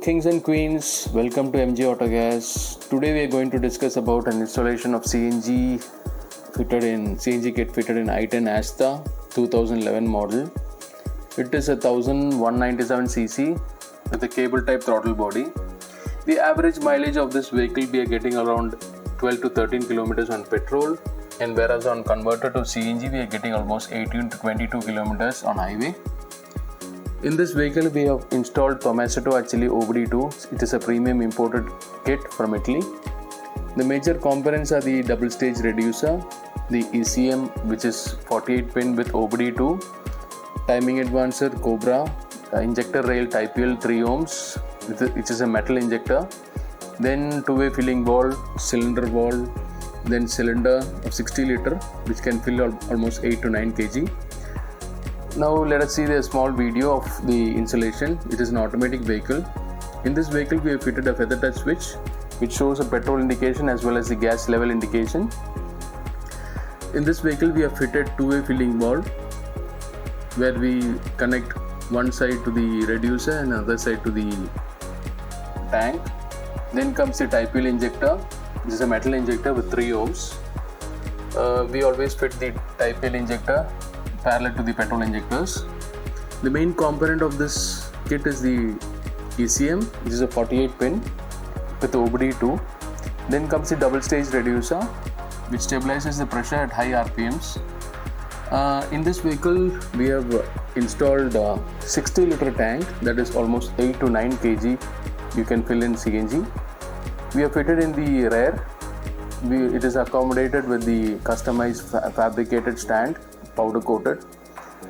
Kings and Queens, welcome to MG Autogas. Today we are going to discuss about an installation of CNG kit fitted in I10 Asta 2011 model. It is a 1197cc with a cable type throttle body. The average mileage of this vehicle we are getting around 12 to 13 kilometers on petrol, and whereas on converter to CNG we are getting almost 18 to 22 kilometers on highway. In this vehicle we have installed Tomasetto OBD2. It is a premium imported kit from Italy. The major components are the double stage reducer, the ECM which is 48 pin with OBD2, timing advancer Cobra, injector rail Type L 3 ohms which is a metal injector, then two-way filling valve, cylinder valve, then cylinder of 60 liter which can fill almost 8 to 9 kg. Now let us see the small video of the installation. It is an automatic vehicle. In this vehicle we have fitted a feather touch switch which shows a petrol indication as well as the gas level indication. In this vehicle we have fitted two-way filling valve where we connect one side to the reducer and another side to the tank. Then comes the Type L injector. This is a metal injector with 3 ohms. We always fit the Type L injector parallel to the petrol injectors. The main component of this kit is the ECM, which is a 48 pin with OBD2. Then comes the double stage reducer, which stabilizes the pressure at high RPMs. In this vehicle, we have installed a 60 liter tank, that is almost 8 to 9 kg you can fill in CNG. We have fitted in the rear. It is accommodated with the customized fabricated stand, powder coated,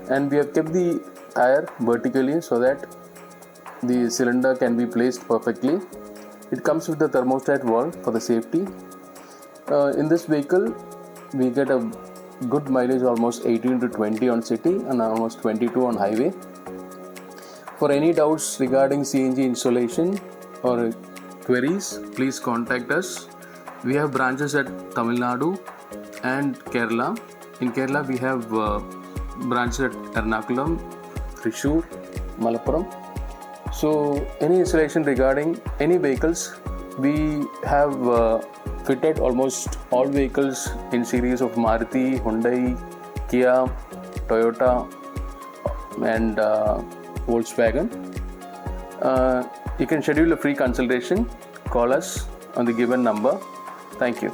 and we have kept the tire vertically so that the cylinder can be placed perfectly. It comes with the thermostat valve for the safety. In this vehicle we get a good mileage, almost 18 to 20 on city and almost 22 on highway. For any doubts regarding CNG installation or queries, please contact us. We have branches at Tamil Nadu and Kerala. In Kerala we have branches at Ernakulam, Thrissur, Malappuram. So any installation regarding any vehicles, we have fitted almost all vehicles in series of Maruti, Hyundai, Kia, Toyota and Volkswagen. You can schedule a free consultation. Call us on the given number. Thank you.